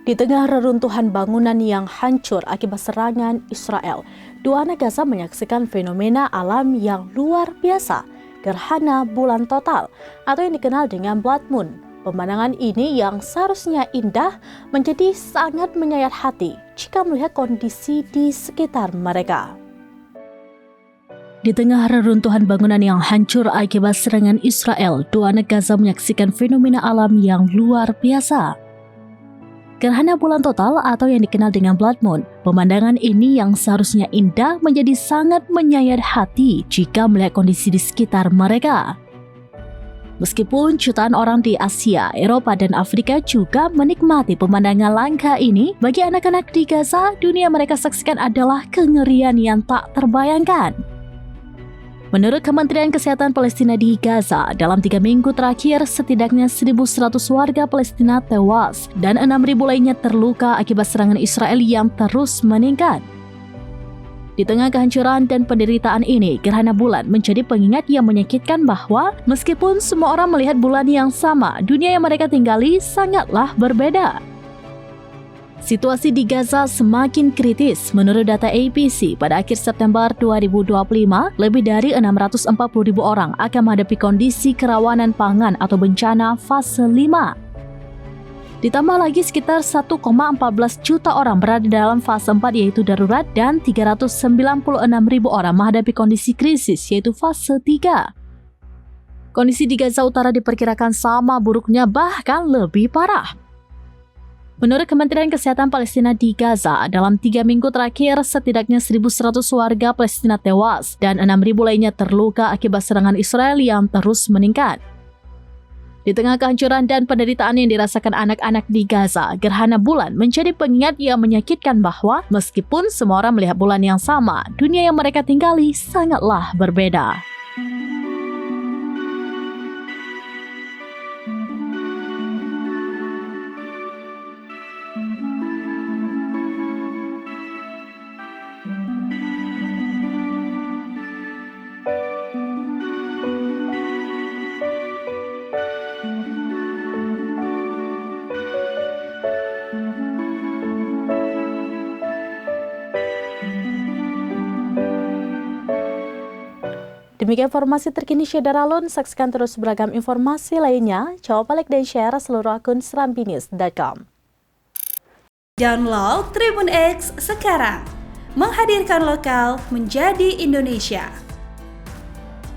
Di tengah reruntuhan bangunan yang hancur akibat serangan Israel, dua anak Gaza menyaksikan fenomena alam yang luar biasa, gerhana bulan total atau yang dikenal dengan blood moon. Pemandangan ini yang seharusnya indah menjadi sangat menyayat hati jika melihat kondisi di sekitar mereka. Di tengah reruntuhan bangunan yang hancur akibat serangan Israel, dua anak Gaza menyaksikan fenomena alam yang luar biasa. Gerhana bulan total atau yang dikenal dengan blood moon. Pemandangan ini yang seharusnya indah menjadi sangat menyayat hati jika melihat kondisi di sekitar mereka. Meskipun jutaan orang di Asia, Eropa, dan Afrika juga menikmati pemandangan langka ini, bagi anak-anak di Gaza, dunia mereka saksikan adalah kengerian yang tak terbayangkan. Menurut Kementerian Kesehatan Palestina di Gaza, dalam 3 minggu terakhir, setidaknya 1.100 warga Palestina tewas dan 6.000 lainnya terluka akibat serangan Israel yang terus meningkat. Di tengah kehancuran dan penderitaan ini, gerhana bulan menjadi pengingat yang menyakitkan bahwa meskipun semua orang melihat bulan yang sama, dunia yang mereka tinggali sangatlah berbeda. Situasi di Gaza semakin kritis. Menurut data APC, pada akhir September 2025, lebih dari 640.000 orang akan menghadapi kondisi kerawanan pangan atau bencana fase 5. Ditambah lagi sekitar 1,14 juta orang berada dalam fase 4 yaitu darurat dan 396.000 orang menghadapi kondisi krisis yaitu fase 3. Kondisi di Gaza Utara diperkirakan sama buruknya bahkan lebih parah. Menurut Kementerian Kesehatan Palestina di Gaza, dalam 3 minggu terakhir, setidaknya 1.100 warga Palestina tewas dan 6.000 lainnya terluka akibat serangan Israel yang terus meningkat. Di tengah kehancuran dan penderitaan yang dirasakan anak-anak di Gaza, gerhana bulan menjadi pengingat yang menyakitkan bahwa meskipun semua orang melihat bulan yang sama, dunia yang mereka tinggali sangatlah berbeda. Demikian informasi terkini Syedaralun, saksikan terus beragam informasi lainnya. Coba like dan share seluruh akun serambinews.com. Download Tribun X sekarang, menghadirkan lokal menjadi Indonesia.